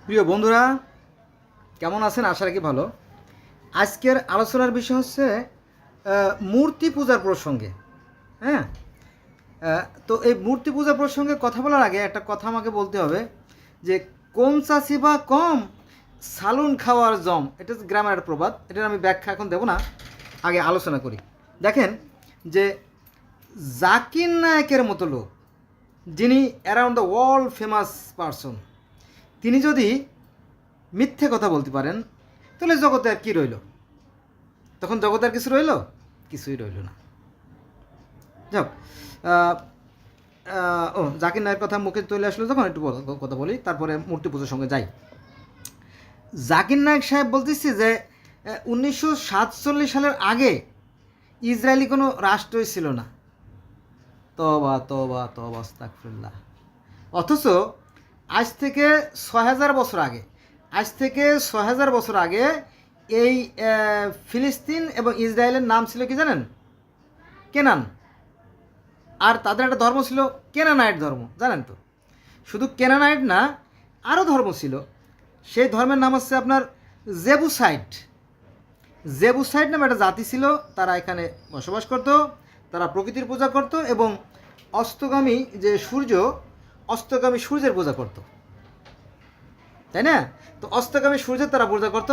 প্রিয় বন্ধুরা, কেমন আছেন? আশা রাখি ভালো। আজকের আলোচনার বিষয় হচ্ছে মূর্তি পূজার প্রসঙ্গে। হ্যাঁ, তো এই মূর্তি পূজার প্রসঙ্গে কথা বলার আগে একটা কথা আমাকে বলতে হবে যে কম চাষি বা কম সালুন খাওয়ার জম, এটা গ্রামের প্রবাদ। এটার আমি ব্যাখ্যা এখন দেব না, আগে আলোচনা করি। দেখেন যে জাকির নায়েকের মতো লোক, যিনি around the world famous person, তিনি যদি মিথ্যে কথা বলতে পারেন তাহলে জগতে আর কী রইল? তখন জগতে আর কিছু রইল? কিছুই রইল না। যাক, জাকির নায়ের কথা মুখে চলে আসলো যখন, একটু কথা বলি, তারপরে মূর্তি পুজোর সঙ্গে যাই। জাকির নায়েক সাহেব বলতেছি যে 1947 সালের আগে ইসরায়েলি কোনো রাষ্ট্রই ছিল না। তবা তবা তবা আস্তাগফিরুল্লাহ। অথচ আজ থেকে 6000 বছর আগে, এই ফিলিস্তিন এবং ইসরায়েলের নাম ছিল কি জানেন? কেনান। আর তাদের একটা ধর্ম ছিল কেনানাইট ধর্ম, জানেন তো? শুধু কেনানাইট না, আরও ধর্ম ছিল। সেই ধর্মের নাম হচ্ছে আপনার জেবুসাইট। জেবুসাইট নামে একটা জাতি ছিল, তারা এখানে বসবাস করত, তারা প্রকৃতির পূজা করত এবং অস্তগামী সূর্যের পূজা করত, তাই না? তো অস্তগামী সূর্যের তারা পূজা করত।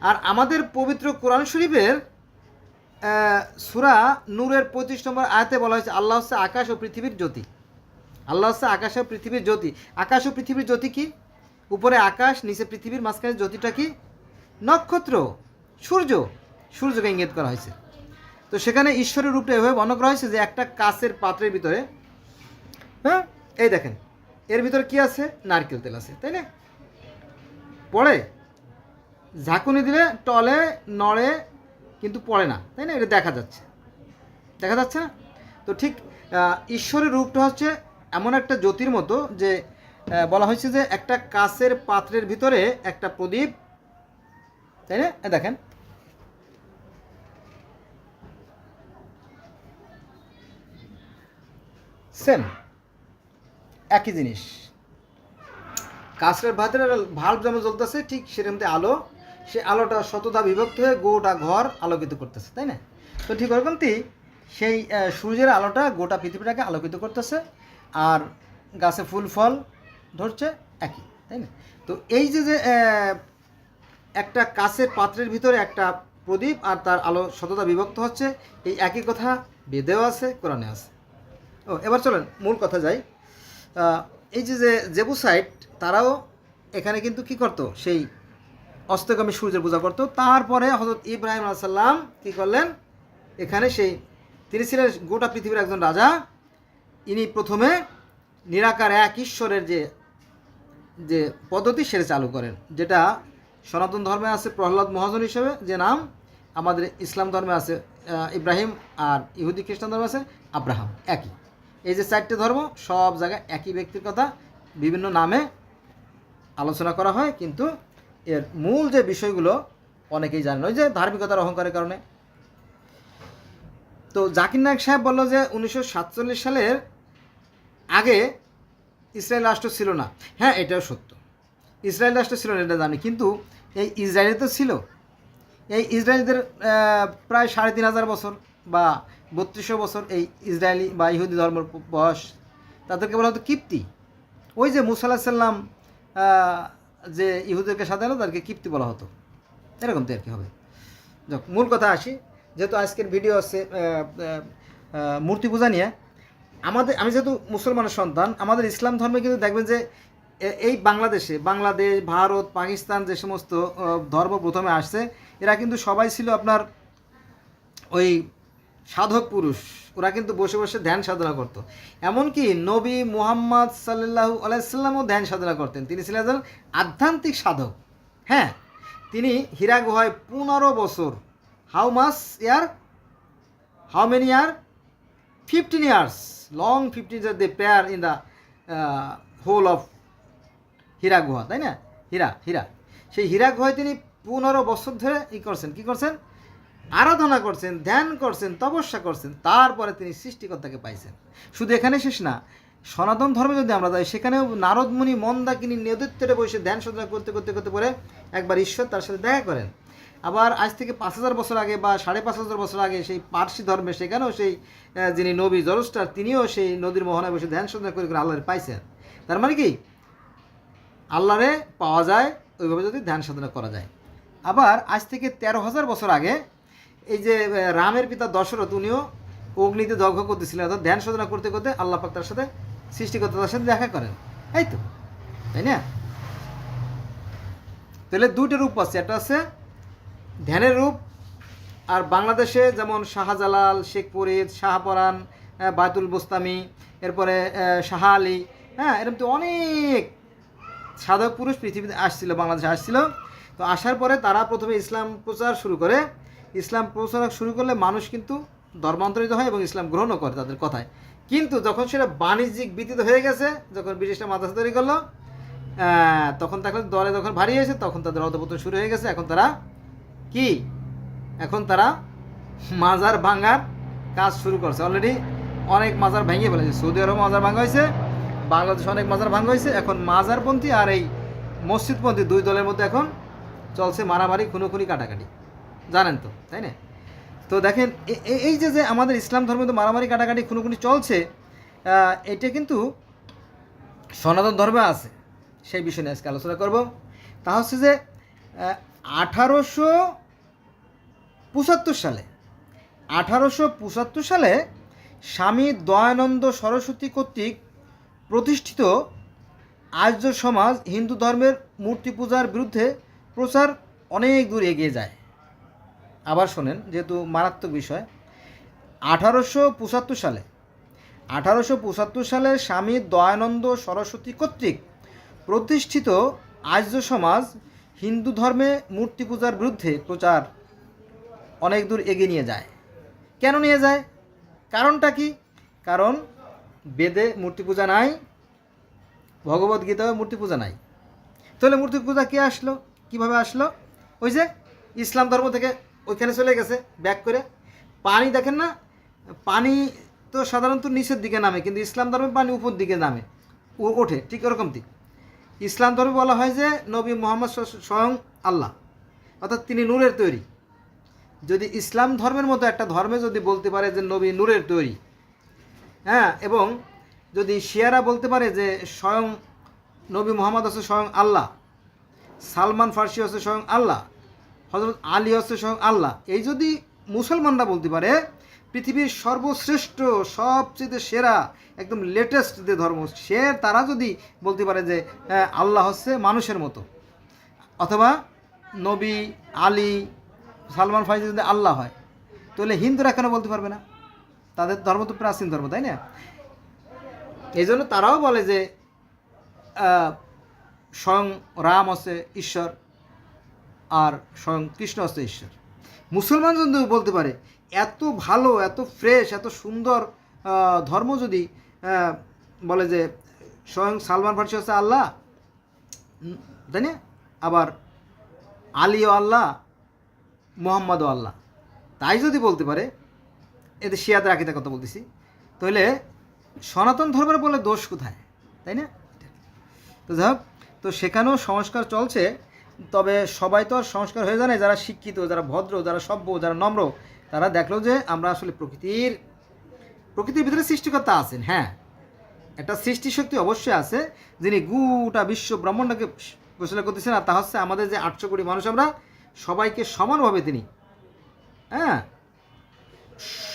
আর আমাদের পবিত্র কোরআন শরীফের সূরা নূরের 25 নম্বর আয়াতে বলা হয়েছে আল্লাহ হচ্ছে আকাশ ও পৃথিবীর জ্যোতি। আল্লাহ হচ্ছে আকাশ ও পৃথিবীর জ্যোতি। আকাশ ও পৃথিবীর জ্যোতি কি? উপরে আকাশ, নিচে পৃথিবীর, মাঝখানে জ্যোতিটা কি? নক্ষত্র, সূর্যকে ইঙ্গিত করা হয়েছে। তো সেখানে ঈশ্বরের রূপটা এভাবে বর্ণনা করা হয়েছে যে একটা কাচের পাত্রের ভিতরে, হ্যাঁ, এই দেখেন, এর ভিতরে কি আছে? নারকেল তেল আছে, তাই না? পড়ে, ঝাঁকুনি দিলে টলে, নড়ে, কিন্তু পড়ে না, তাই না? এটা দেখা যাচ্ছে না? তো ঠিক ঈশ্বরের রূপটা হচ্ছে এমন একটা জ্যোতির মতো যে বলা হয়েছে যে একটা কাচের পাত্রের ভিতরে একটা প্রদীপ, তাই না? দেখেন, সেম একই জিনিস। কাচের ভাতের ভাল্ব যেমন জ্বলতেছে, ঠিক সেরকম আলো, সে আলোটা শততা বিভক্ত হয়ে গোটা ঘর আলোকিত করতেছে, তাই না? তো ঠিক ওরকমই সেই সূর্যের আলোটা গোটা পৃথিবীটাকে আলোকিত করতেছে, আর গাছে ফুল ফল ধরছে, একই, তাই না? তো এই যে একটা কাচের পাত্রের ভিতরে একটা প্রদীপ আর তার আলো শততা বিভক্ত হচ্ছে, এই একই কথা বেদেও আছে, কোরআনে আছে। এবার চলেন মূল কথা যাই। এই যে জেবুসাইট, তারাও এখানে কিন্তু কি করত? সেই অস্তগামী সূর্যের পূজা করত। তারপরে হযরত ইব্রাহিম আলাইহিস সালাম কী করলেন? এখানে তিনি ছিলেন গোটা পৃথিবীর একজন রাজা। ইনি প্রথমে নিরাকার এক ঈশ্বরের যে পদ্ধতি সেটা চালু করেন, যেটা সনাতন ধর্মে আছে প্রহ্লাদ মহাজন হিসেবে যে নাম, আমাদের ইসলাম ধর্মে আছে ইব্রাহিম, আর ইহুদি খ্রিস্টান ধর্মে আছে আব্রাহাম। একই, এই যে 4টে ধর্ম, সব জায়গায় একই ব্যক্তির কথা বিভিন্ন নামে আলোচনা করা হয়, কিন্তু এর মূল যে বিষয়গুলো অনেকেই জানেন, ওই যে ধার্মিকতার অহংকারের কারণে। তো জাকির নায়েক সাহেব বলল যে 1947 সালের আগে ইসরায়েল রাষ্ট্র ছিল না। হ্যাঁ, এটাও সত্য, ইসরায়েল রাষ্ট্র ছিল না, এটা জানি। কিন্তু এই ইসরায়েলে তো ছিল। এই ইসরায়েলিদের প্রায় 3500 বছর বা 3200 বছর এই ইসরায়েলি বা ইহুদি ধর্মের বয়স। তাদেরকে বলা হতো কিপ্তি। ওই যে মুসা আলাইহিস সালাম যে ইহুদিদেরকে সাজালো, তাদেরকে কিপ্তি বলা হতো। এরকম তো আর কি হবে। যাক, মূল কথা আসি। যেহেতু আজকের ভিডিও আছে মূর্তি পূজা নিয়ে, আমি যেহেতু মুসলমানের সন্তান, আমাদের ইসলাম ধর্মে কিন্তু দেখবেন যে এই বাংলাদেশ, ভারত, পাকিস্তান যে সমস্ত ধর্ম প্রথমে আসছে, এরা কিন্তু সবাই ছিল আপনার ওই সাধক পুরুষ। ওরা কিন্তু বসে বসে ধ্যান সাধনা করতো। এমনকি নবী মুহাম্মদ সাল্লাল্লাহু আলাইহি সাল্লামও ধ্যান সাধনা করতেন। তিনি ছিলেন একজন আধ্যাত্মিক সাধক। হ্যাঁ, তিনি হীরা গুহায় 15 বছর, how many year? 15 years, long 15 years they pair in the whole of হীরা গুহা, তাই না? হীরা সেই হীরা গুহায় তিনি 15 বছর ধরে কি করছেন? আরাধনা করছেন, ধ্যান করছেন, তপস্যা করছেন। তারপরে তিনি সৃষ্টিকর্তাকে পাইছেন। শুধু এখানে শেষ না, সনাতন ধর্মে যদি আমরা যাই, সেখানেও নারদ মুনি মন্দাকিনী নেতৃত্বে বসে ধ্যান সাধনা করতে করতে করতে পরে একবার ঈশ্বর তার সাথে দেখা করেন। আবার আজ থেকে 5000 বছর আগে বা 5500 বছর আগে সেই পার্সি ধর্মে সেখানেও সেই যিনি নবী জরস্টার, তিনিও সেই নদীর মোহনায় বসে ধ্যান সাধনা করে করে আল্লাহরে পাইছেন। তার মানে কি, আল্লাহরে পাওয়া যায় ওইভাবে যদি ধ্যান সাধনা করা যায়। আবার আজ থেকে 13,000 বছর আগে এই যে রামের পিতা দশরথ, উনিও অগ্নিতে দগ্ধ করতেছিলেন, অর্থাৎ ধ্যান সাধনা করতে করতে আল্লাহ পাক তার সাথে সৃষ্টিকর্তার সাথে দেখা করেন, এই তো, তাই না? তাহলে দুইটা রূপ আছে, একটা আছে ধ্যানের রূপ, আর বাংলাদেশে যেমন শাহজালাল, শেখ ফরিদ, শাহপরান, বায়তুল বোস্তামি, এরপরে শাহ আলী, হ্যাঁ, এরকম তো অনেক সাধক পুরুষ পৃথিবীতে আসছিল, বাংলাদেশে আসছিল। তো আসার পরে তারা প্রথমে ইসলাম প্রচার শুরু করে। ইসলাম প্রচার শুরু করলে মানুষ কিন্তু ধর্মান্তরিত হয় এবং ইসলাম গ্রহণও করে তাদের কথায়। কিন্তু যখন সেটা বাণিজ্যিক ভিত্তিত হয়ে গেছে, যখন ব্রিটিশরা মাদ্রাসা তৈরি করলো, তখন তাদের দলে যখন ভারী হয়েছে, তখন তাদের অধঃপতন শুরু হয়ে গেছে। এখন তারা কি, এখন তারা মাজার ভাঙার কাজ শুরু করছে। অলরেডি অনেক মাজার ভেঙে ফেলেছে, সৌদি আরব মাজার ভাঙা হয়েছে, বাংলাদেশে অনেক মাজার ভাঙা হয়েছে। এখন মাজারপন্থী আর এই মসজিদপন্থী দুই দলের মধ্যে এখন চলছে মারামারি, খুনোখুনি, কাটাকাটি, জানেন তো, তাই না? তো দেখেন এই যে যে আমাদের ইসলাম ধর্মে তো মারামারি, কাটাকাটি, খুনোখুনি চলছে, এটা কিন্তু সনাতন ধর্মে আছে। সেই বিষয় নিয়ে আজকে আলোচনা করব। তা হচ্ছে যে 1875 সালে স্বামী দয়ানন্দ সরস্বতী কর্তৃক প্রতিষ্ঠিত আর্য সমাজ হিন্দু ধর্মের মূর্তি পূজার বিরুদ্ধে প্রচার অনেক দূর এগিয়ে যায়। আবার শোনেন, যেহেতু মারাত্মক বিষয়। 1875 সালে স্বামী দয়ানন্দ সরস্বতী কর্তৃক প্রতিষ্ঠিত আর্য সমাজ হিন্দু ধর্মে মূর্তি পূজার বিরুদ্ধে প্রচার অনেক দূর এগিয়ে নিয়ে যায়। কেন নিয়ে যায়? কারণটা কি? কারণ বেদে মূর্তি পূজা নাই, ভগবদ্গীতায় মূর্তি পূজা নাই। তাহলে মূর্তি পূজা কে আসলো, কিভাবে আসলো? ওই যে ইসলাম ধর্ম থেকে ওইখানে চলে গেছে ব্যাক করে। পানি দেখেন না, পানি তো সাধারণত নিচের দিকে নামে, কিন্তু ইসলাম ধর্মে পানি উপর দিকে নামে, ওঠে, ঠিক ওরকম ঠিক। ইসলাম ধর্মে বলা হয় যে নবী মুহাম্মদ স্বয়ং আল্লাহ, অর্থাৎ তিনি নূরের তৈরি। যদি ইসলাম ধর্মের মতো একটা ধর্মে যদি বলতে পারে যে নবী নূরের তৈরি, হ্যাঁ, এবং যদি শিয়ারা বলতে পারে যে স্বয়ং নবী মুহাম্মদ হচ্ছে স্বয়ং আল্লাহ, সালমান ফার্সি হচ্ছে স্বয়ং আল্লাহ, হযরত আলী হচ্ছে স্বয়ং আল্লাহ, এই যদি মুসলমানরা বলতে পারে পৃথিবীর সর্বশ্রেষ্ঠ, সবচেয়ে সেরা, একদম লেটেস্ট যে ধর্ম, তারা যদি বলতে পারে যে আল্লাহ হচ্ছে মানুষের মতো, অথবা নবী, আলী, সালমান ফার্সি যদি আল্লাহ হয়, তাহলে হিন্দুরা কেন বলতে পারবে না? তাদের ধর্ম তো প্রাচীন ধর্ম, তাই না? এই জন্য তারাও বলে যে স্বয়ং রাম হচ্ছে ঈশ্বর আর স্বয়ং কৃষ্ণ হচ্ছে ঈশ্বর। মুসলমান যদি বলতে পারে, এত ভালো, এত ফ্রেশ, এত সুন্দর ধর্ম যদি বলে যে স্বয়ং সালমান ফার্সি হচ্ছে আল্লাহ, তাই না? আবার আলীও আল্লাহ, মোহাম্মদও আল্লাহ, তাই যদি বলতে পারে, এতে শিয়াদের আকিদার কথা বলতেছি, তাহলে সনাতন ধর্মের বলে দোষ কোথায়, তাই না? তো যাই হোক, তো সেখানেও সংস্কার চলছে। তবে সবাই তো আর সংস্কার হয়ে যায় না। যারা শিক্ষিত, যারা ভদ্র, যারা সভ্য, যারা নম্র, তারা দেখলো যে আমরা আসলে প্রকৃতির ভিতরে সৃষ্টিকর্তা আছেন। হ্যাঁ, একটা সৃষ্টিশক্তি অবশ্যই আছে, যিনি গোটা বিশ্ব ব্রহ্মাণ্ডকে পরিচালনা করতেছেন। আর তা হচ্ছে আমাদের যে 800 কোটি মানুষ, আমরা সবাইকে সমানভাবে তিনি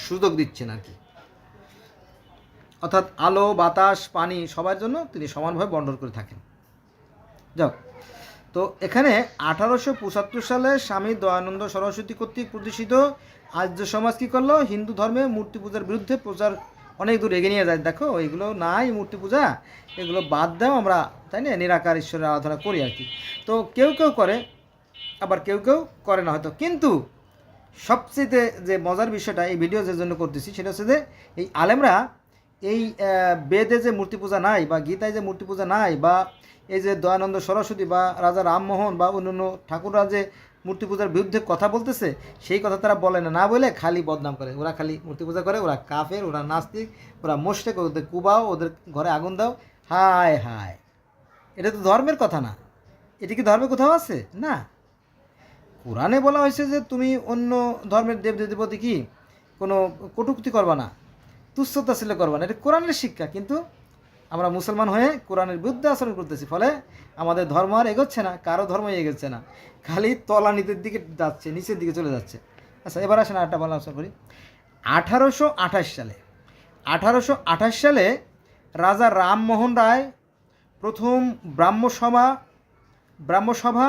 সুযোগ দিচ্ছেন আর কি, অর্থাৎ আলো, বাতাস, পানি সবার জন্য তিনি সমানভাবে বন্টন করে থাকেন। যাক, তো এখানে 1875 সালে স্বামী দয়ানন্দ সরস্বতী কর্তৃক প্রতিষ্ঠিত আর্য সমাজ কী করলো? হিন্দু ধর্মে মূর্তি পূজার বিরুদ্ধে প্রচার অনেক দূর এগিয়ে নিয়ে যায়। দেখো, এইগুলো নাই, মূর্তি পূজা এগুলো বাদ দাও, আমরা, তাই না, নিরাকার ঈশ্বরের আরাধনা করি আর কি। তো কেউ কেউ করে, আবার কেউ কেউ করে না হয়তো। কিন্তু সবচেয়ে যে মজার বিষয়টা এই ভিডিও যে জন্য করতেছি, সেটা হচ্ছে যে এই আলেমরা এই বেদে যে মূর্তি পূজা নাই, বা গীতায় যে মূর্তি পূজা নাই, বা এই যে দয়ানন্দ সরস্বতী বা রাজা রামমোহন বা অন্যান্য ঠাকুররা যে মূর্তি পূজার বিরুদ্ধে কথা বলতেছে সেই কথা তারা বলে না, না বলে খালি বদনাম করে। ওরা খালি মূর্তি পূজা করে, ওরা কাফের, ওরা নাস্তিক, ওরা মোশরেক, ওদের কুবাও, ওদের ঘরে আগুন দাও। হায় হায়, এটা তো ধর্মের কথা না। এটা কি ধর্মে কোথাও আছে? না। কোরআনে বলা হয়েছে যে তুমি অন্য ধর্মের দেবদেবীর প্রতি কি কোনো কটূক্তি করবা না, তুচ্ছতাচ্ছিল্য করবা না, এটা কোরআনের শিক্ষা। কিন্তু আমরা মুসলমান হয়ে কোরআনের বিরুদ্ধে আচরণ করতেছি, ফলে আমাদের ধর্ম আর এগোচ্ছে না, কারো ধর্ম এগোচ্ছে না, খালি তলানিতের দিকে যাচ্ছে, নিচের দিকে চলে যাচ্ছে। আচ্ছা, এবার আসেন আরেকটা বলা আলোচনা করি। 1828 সালে রাজা রামমোহন রায় প্রথম ব্রাহ্মসভা,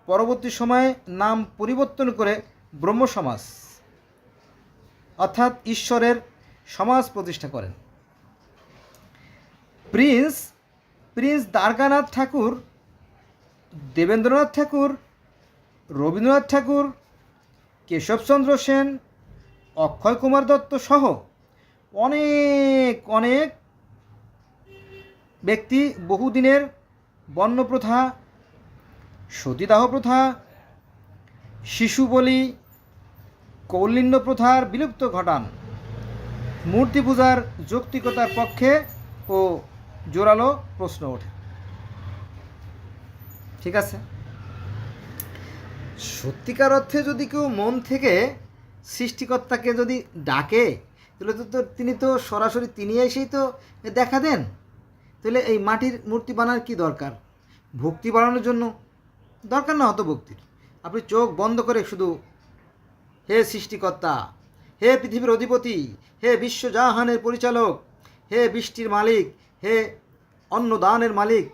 পরবর্তী সময়ে নাম পরিবর্তন করে ব্রহ্ম সমাজ অর্থাৎ ঈশ্বরের সমাজ প্রতিষ্ঠা করেন। প্রিন্স দ্বারকানাথ ঠাকুর, দেবেন্দ্রনাথ ঠাকুর, রবীন্দ্রনাথ ঠাকুর, কেশবচন্দ্র সেন, অক্ষয় কুমার দত্ত সহ অনেক অনেক ব্যক্তি বহুদিনের বন্যপ্রথা, সতীদাহ প্রথা, শিশু বলি, কৌলিন্য প্রথার বিলুপ্ত ঘটান। মূর্তি পূজার যৌক্তিকতার পক্ষে ও জোরালো প্রশ্ন ওঠে। ঠিক আছে, সত্যিকার অর্থে যদি কেউ মন থেকে সৃষ্টিকর্তাকে যদি ডাকে, তাহলে তো তিনি তো সরাসরি তিনি এসেই তো দেখা দেন। তাহলে এই মাটির মূর্তি বানার কি দরকার? ভক্তি বাড়ানোর জন্য দরকার না অত ভক্তির। আপনি চোখ বন্ধ করে শুধু হে সৃষ্টিকর্তা, হে পৃথিবীর অধিপতি, হে বিশ্বজাহানের পরিচালক, হে বৃষ্টির মালিক, হে অন্নদানের মালিক,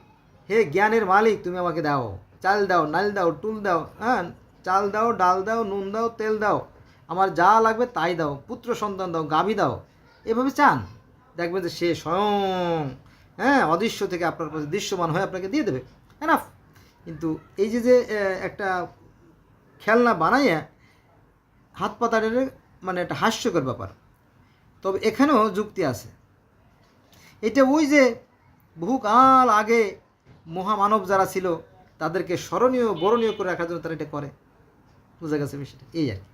হে জ্ঞানের মালিক, তুমি আমাকে দাও, চাল দাও, নাল দাও, টুল দাও, হ্যাঁ, চাল দাও, ডাল দাও, নুন দাও, তেল দাও, আমার যা লাগবে তাই দাও, পুত্র সন্তান দাও, গাভী দাও, এভাবে চান, দেখবেন যে সে স্বয়ং অদৃশ্য থেকে আপনার কাছে দৃশ্যমান হয়ে আপনাকে দিয়ে দেবে। এনাফ। কিন্তু এই যে একটা খেলনা বানাইয়া হাত পাতারের মানে একটা হাস্যকর ব্যাপার। তবে এখানেও যুক্তি আছে। এটা ওই যে বহুকাল আগে মহামানব যারা ছিল তাদেরকে স্মরণীয় বরণীয় করে রাখার জন্য তারা এটা করে। বুঝা গেছে বিষয়টা? এই আর কি।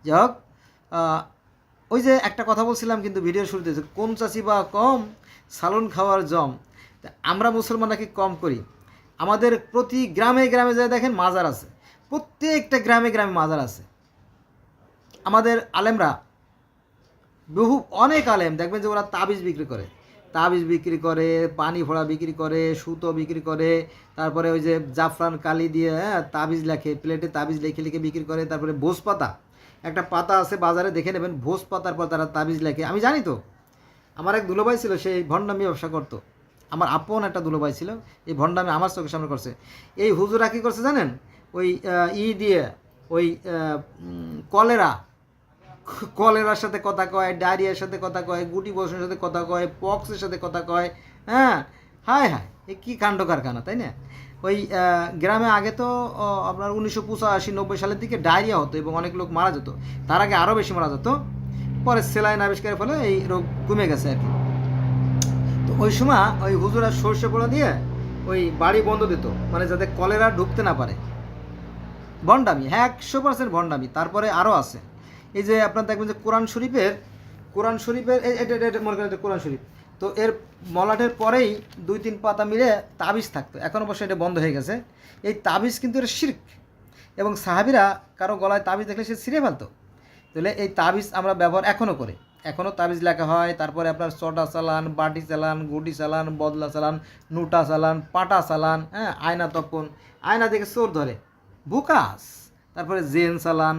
যাই হোক, ওই যে একটা কথা বলছিলাম কিন্তু ভিডিওর শুরুতে, কোন চাষি বা কম সালন খাওয়ার জম। আমরা মুসলমানরা কি কম করি? আমাদের প্রতি গ্রামে গ্রামে যায় দেখেন মাজার আছে, প্রত্যেকটা গ্রামে গ্রামে মাজার আছে। আমাদের আলেমরা অনেক আলেম দেখবেন যে ওরা তাবিজ বিক্রি করে, পানি ফোড়া বিক্রি করে, সুতো বিক্রি করে, তারপরে ওই যে জাফরান কালি দিয়ে তাবিজ লেখে, প্লেটে তাবিজ লিখে লিখে বিক্রি করে। তারপরে ভোজ পাতা, একটা পাতা আছে বাজারে, দেখে নেবেন, ভোজ পাতার পর তারা তাবিজ লেখে। আমি জানি তো, আমার এক দুলোভাই ছিল, সেই ভণ্ডামি ব্যবসা করতো। আমার আপন একটা দুলোভাই ছিল, এই ভণ্ডামি আমার চোখের সামনে করছে। এই হুজুরা কী করছে জানেন? ওই দিয়ে ওই কলেরার সাথে কথা কয়, ডায়রিয়ার সাথে কথা কয়, গুটি বসনের সাথে কথা কয়, পক্সের সাথে কথা কয়। হ্যাঁ, হায় হায়, এ কী কাণ্ড কারখানা, তাই না? ওই গ্রামে আগে তো আপনার 1985-90 সালের দিকে ডায়রিয়া হতো এবং অনেক লোক মারা যেত। তার আগে আরও বেশি মারা যেত। পরে সেলাইন আবিষ্কারের ফলে এই রোগ কমে গেছে আর কি। তো ওই সময় ওই হুজুরা সর্ষে পোড়া দিয়ে ওই বাড়ি বন্ধ দিত, মানে যাতে কলেরা ঢুকতে না পারে। ভণ্ডামি, 100% ভণ্ডামি। তারপরে আরও আছে, এই যে আপনার দেখবেন যে কোরআন শরীফের এটা মনে করেন কোরআন শরীফ, তো এর মলাটের পরেই 2-3 পাতা মিলে তাবিজ থাকতো। এখন অবশ্য এটা বন্ধ হয়ে গেছে। এই তাবিজ কিন্তু এটা শিরক, এবং সাহাবীরা কারো গলায় তাবিজ দেখলে সে ছিঁড়ে ফেলতো। তাহলে এই তাবিজ আমরা ব্যবহার এখনও করি, এখনও তাবিজ লেখা হয়। তারপরে আপনার চটা চালান, বাটি চালান, গুটি চালান, বদলা চালান, নুটা চালান, পাটা চালান, আয়না তপন, আয়না দেখে চোর ধরে, বুকাস। তারপরে জেন চালান,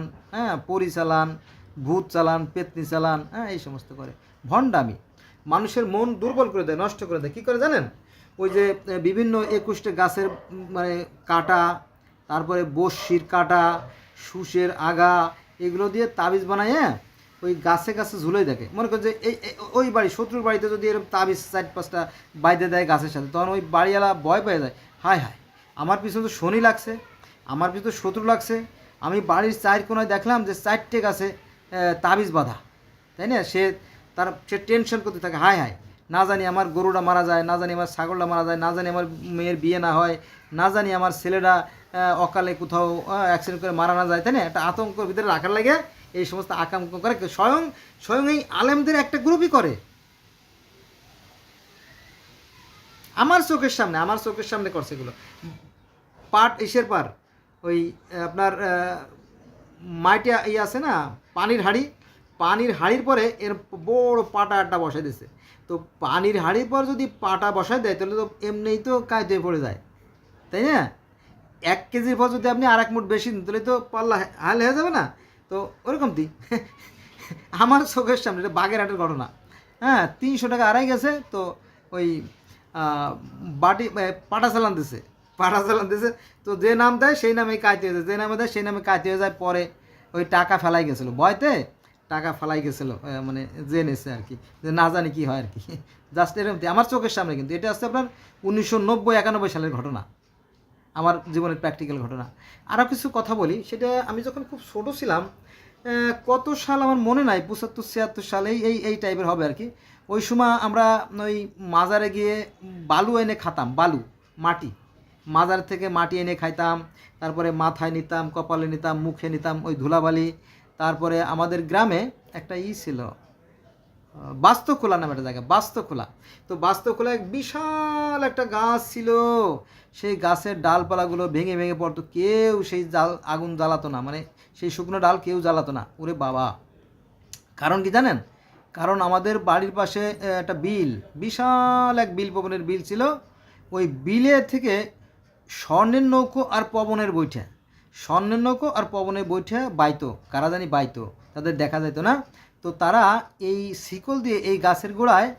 পরি চালান, ভূত চালান, পেতনি চালান, এই সমস্ত করে। ভণ্ডামি মানুষের মন দুর্বল করে দেয়, নষ্ট করে দেয়। কী করে জানেন? ওই যে বিভিন্ন 21টা গাছের মানে কাটা, তারপরে বর্ষির কাটা, সুসের আগা, এগুলো দিয়ে তাবিজ বানায় ওই গাছে গাছে ঝুলেই দেখে। মনে করেন যে ওই বাড়ি শত্রুর বাড়িতে যদি এরকম তাবিজ 4-5টা বাইদে দেয় গাছের সাথে, তখন ওই বাড়িওয়ালা ভয় পেয়ে যায়, হায় হায়, আমার পিছনে তো শনি লাগছে, আমার পিছনে শত্রু লাগছে, আমি বাড়ির 4 কোণায় দেখলাম যে 4টে গাছে তাবিজ বাঁধা, তাই না? সে টেনশন করতে থাকে, হায় হায়, না জানি আমার গরুটা মারা যায়, না জানি আমার ছাগলটা মারা যায়, না জানি আমার মেয়ের বিয়ে না হয়, না জানি আমার ছেলেটা অকালে কোথাও অ্যাক্সিডেন্ট করে মারা না যায়, তাই না? একটা আতঙ্কের ভিতরে রাখার লাগে এই সমস্ত আকাঙ্ক করে স্বয়ং স্বয়ং এই আলেমদের একটা গ্রুপই করে। আমার চোখের সামনে করছে এগুলো। পাট ইসের পার ওই আপনার মাটি আছে না, পানির হাঁড়ির পরে এর বড় পাটা একটা বসাই দিছে। তো পানির হাঁড়ির পর যদি পাটা বসাই দেয় তাহলে তো এমনিই তো কায়দে পড়ে যায়, তাই না? 1 কেজির পর যদি আপনি আর 1 মুঠ বেশি দিন তাহলে তো পাল্লা হাল হয়ে যাবে না? তো ওরকম আমার চোখের সামনে, এটা বাগেরহাটের ঘটনা। হ্যাঁ, 300 টাকা আড়াই গেছে। তো ওই পাটা চালান দিছে। তো যে নাম দেয় সেই নামেই কাইতে হয়ে যায়, যে নামে দেয় সেই নামে কাইতে হয়ে যায়। পরে ওই টাকা ফেলাই গেছিলো, ভয়তে টাকা ফেলাই গেছিলো, মানে জেনেছে আর কি, যে না জানি কি হয় আর কি। জাস্ট এরকম আমার চোখের সামনে। কিন্তু এটা হচ্ছে আপনার 1990-91 সালের ঘটনা, আমার জীবনের প্র্যাকটিক্যাল ঘটনা। আরও কিছু কথা বলি, সেটা আমি যখন খুব ছোটো ছিলাম, কত সাল আমার মনে নাই, 75-76 সালে এই টাইপের হবে আর কি। ওই সময় আমরা ওই মাজারে গিয়ে বালু এনে খাতাম, মাটি, মাজার থেকে মাটি এনে খাইতাম। তারপরে মাথায় নিতাম, কপালে নিতাম, মুখে নিতাম ওই ধুলাবালি। তারপরে আমাদের গ্রামে একটা ছিল, বাস্তখোলা নামে একটা জায়গা, বাস্তখোলা। তো বাস্তখোলা এক বিশাল একটা গাছ ছিল। সেই গাছের ডালপালাগুলো ভেঙে ভেঙে পড়তো, কেউ সেই আগুন জ্বালাতো না, মানে সেই শুকনো ডাল কেউ জ্বালাতো না। ওরে বাবা! কারণ কি জানেন? কারণ আমাদের বাড়ির পাশে একটা বিশাল এক বিল, পবনের বিল ছিল। ওই বিলের থেকে স্বর্ণের নৌকো আর পবনের বৈঠা বাইতো, কারা জানি বাইতো, তাদের দেখা যেত না। তো তারা এই শিকল দিয়ে এই গাছের গোড়ায়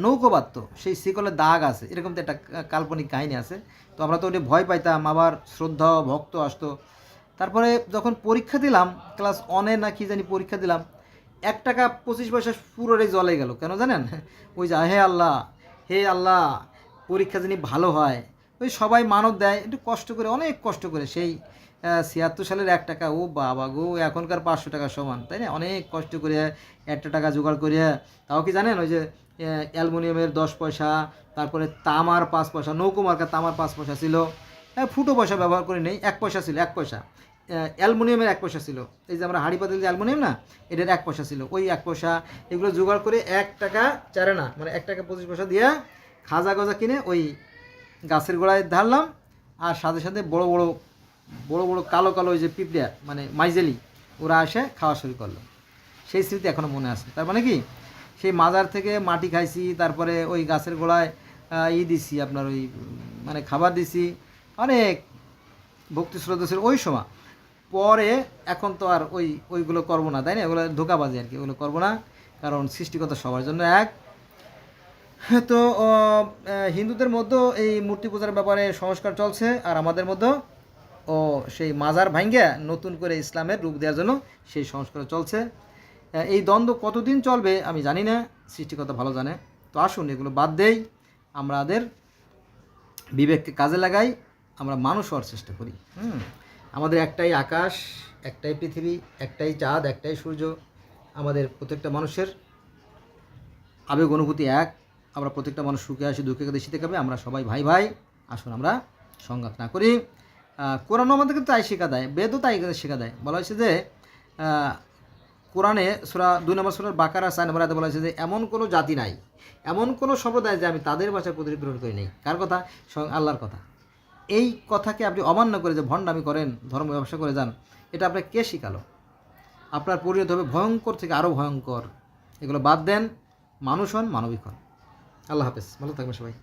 নৌকো বাঁধতো, সেই শিকলের দাগ আছে, এরকম তো একটা কাল্পনিক কাহিনী আছে। তো আমরা তো ওটা ভয় পাইতাম, আবার শ্রদ্ধা ভক্ত আসতো। তারপরে যখন পরীক্ষা দিলাম, ক্লাস 1-এ না কি জানি পরীক্ষা দিলাম, 1 টাকা 25 পয়সা পুরোটাই জলে গেল। কেন জানেন? ওই যে হে আল্লাহ পরীক্ষা যিনি ভালো হয়, ওই সবাই মানত দেয় একটু কষ্ট করে, অনেক কষ্ট করে। সেই 76 সালের 1 টাকা, ও বাবা গো, এখনকার 500 টাকা সমান, তাই না? অনেক কষ্ট করে 1 টাকা জোগাড় করে, তাও কি জানেন, ওই যে অ্যালুমিনিয়ামের 10 পয়সা, তারপরে তামার 5 পয়সা, নৌকো মার্কা তামার 5 পয়সা ছিল, ফুটো পয়সা ব্যবহার করে নেই, 1 পয়সা ছিল, 1 পয়সা। অ্যালুমিনিয়ামের 1 পয়সা ছিল, এই যে আমরা হাঁড়ি পাতিল যে অ্যালুমিনিয়াম না, এটার 1 পয়সা ছিল। ওই 1 পয়সা এগুলো জোগাড় করে 1 টাকা চারে না, মানে 1 টাকা 25 পয়সা দিয়ে খাজা গজা কিনে ওই গাছের গোড়ায় ঢাললাম। আর সাথে সাথে বড় বড় কালো ওই যে পিঁপড়া, মানে মাইজেলি, ওরা এসে খাওয়া শুরু করলো। সেই স্মৃতি এখনও মনে আছে। তার মানে কি, সেই মাজার থেকে মাটি খাইছি, তারপরে ওই গাছের গোড়ায় দিছি আপনার ওই মানে খাবার দিছি, অনেক ভক্তি শ্রদ্ধা ছিল ওই সময়। পরে এখন তো আর ওইগুলো করবো না, তাই না? ওগুলো ধোঁকাবাজি আর কি, ওগুলো করবো না, কারণ সৃষ্টিকর্তা সবার জন্য এক। তো হিন্দুদের মধ্যেও এই মূর্তি পূজার ব্যাপারে সংস্কার চলছে, আর আমাদের মধ্যেও সেই মাজার ভাঙ্গা নতুন করে ইসলামের রূপ দেওয়ার জন্য সেই সংস্কার চলছে। এই দ্বন্দ্ব কতদিন চলবে আমি জানি না, সৃষ্টিকর্তা ভালো জানে। তো আসুন এগুলো বাদ দেই, আমাদের বিবেককে কাজে লাগাই, আমরা মানুষ হওয়ার চেষ্টা করি। আমাদের একটাই আকাশ, একটাই পৃথিবী, একটাই চাঁদ, একটাই সূর্য। আমাদের প্রত্যেকটা মানুষের আবেগ অনুভূতি এক। আমরা প্রত্যেকটা মানুষ সুখে আসি, দুঃখে কাঁদে, শীতে কাঁপে, আমরা সবাই ভাই। আসুন আমরা সংঘাত না করি। কোরআন আমাদেরকে তাই শেখা দেয়, বেদও তাই শেখা দেয়। বলা হয়েছে যে কোরআনে সূরা 2 নম্বর সূরার বাকারা 4 নম্বর আয়াতে বলা হয়েছে যে এমন কোনো জাতি নাই, এমন কোনো সম্প্রদায় যে আমি তাদের ভাষায় প্রতিগ্রহণ করি নাই। কার কথা? স্বয়ং আল্লাহর কথা। এই কথাকে আপনি অমান্য করে যে ভণ্ডামি করেন, ধর্ম ব্যবসা করে যান, এটা আপনাকে কে শিখালো? আপনার পরিণত হবে ভয়ঙ্কর থেকে আরও ভয়ঙ্কর। এগুলো বাদ দেন, মানুষ হন, মানবিক হন। আল্লাহ হাফেজ, ভালো থাকবেন সবাই।